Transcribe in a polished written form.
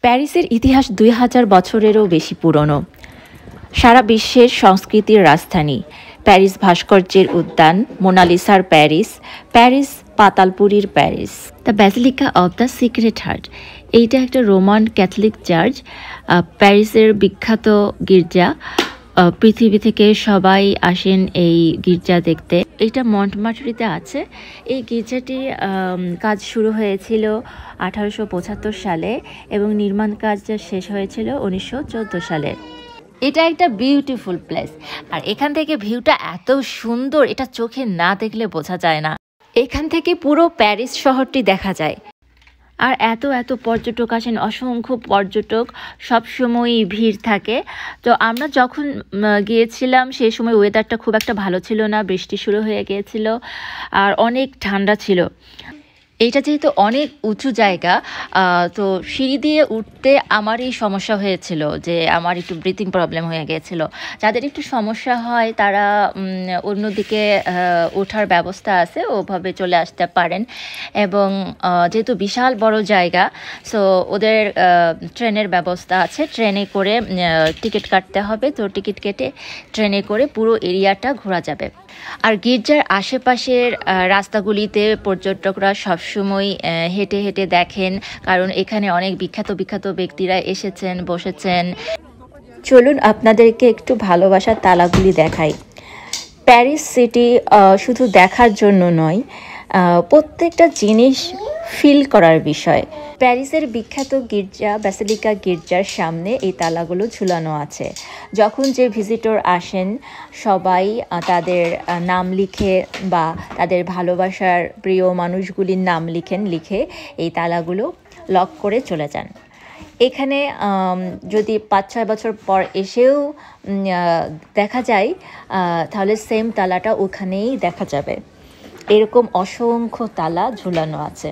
প্যারিসের ইতিহাস ২০০০ বছরেরও বেশি পুরনো। সারা বিশ্বের সংস্কৃতির রাজধানী। প্যারিস ভাস্কর্যের উদ্যান, মোনালিসার প্যারিস, প্যারিস পাতালপুরীর Paris. The basilica of the sacred heart, এইটা একটা রোমান ক্যাথলিক চার্চ, প্যারিসের বিখ্যাত গির্জা। পৃথিবী থেকে সবাই আসেন এই গির্জা দেখতে। এটা মন্টমার্টরিতে আছে। এই গির্জাটি কাজ শুরু হয়েছিল 1875 সালে এবং নির্মাণ কাজ শেষ হয়েছিল 1914 সালে। এটা একটা বিউটিফুল প্লেস, আর এখান থেকে ভিউটা এত সুন্দর, এটা চোখে না দেখলে বোঝা যায় না। এখান থেকে পুরো প্যারিস শহরটি দেখা যায়। আর এত এত পর্যটক আসেন, অসংখ্য পর্যটক, সবসময়ই ভিড় থাকে। তো আমরা যখন গিয়েছিলাম সেই সময় ওয়েদারটা খুব একটা ভালো ছিল না, বৃষ্টি শুরু হয়ে গিয়েছিল আর অনেক ঠান্ডা ছিল। এইটা যেহেতু অনেক উঁচু জায়গা, তো সিঁড়ি দিয়ে উঠতে আমারই সমস্যা হয়েছিল, যে আমার একটু ব্রিথিং প্রবলেম হয়ে গিয়েছিল। যাদের একটু সমস্যা হয় তারা অন্যদিকে ওঠার ব্যবস্থা আছে, ওভাবে চলে আসতে পারেন। এবং যেহেতু বিশাল বড় জায়গা, সো ওদের ট্রেনের ব্যবস্থা আছে, ট্রেনে করে টিকিট কাটতে হবে। তো টিকিট কেটে ট্রেনে করে পুরো এরিয়াটা ঘোরা যাবে। আর গির্জার আশেপাশের রাস্তাগুলিতে পর্যটকরা সবসময় হেঁটে হেঁটে দেখেন, কারণ এখানে অনেক বিখ্যাত বিখ্যাত ব্যক্তিরা এসেছেন, বসেছেন। চলুন আপনাদেরকে একটু ভালোবাসার তালাগুলি দেখাই। প্যারিস সিটি শুধু দেখার জন্য নয়, প্রত্যেকটা জিনিস ফিল করার বিষয়। প্যারিসের বিখ্যাত গির্জা ব্যাসিলিকা গির্জার সামনে এই তালাগুলো ঝুলানো আছে। যখন যে ভিজিটর আসেন সবাই তাদের নাম লিখে বা তাদের ভালোবাসার প্রিয় মানুষগুলির নাম লিখে এই তালাগুলো লক করে চলে যান। এখানে যদি ৫-৬ বছর পর এসেও দেখা যায়, তাহলে সেম তালাটা ওখানেই দেখা যাবে। এরকম অসংখ্য তালা ঝুলানো আছে।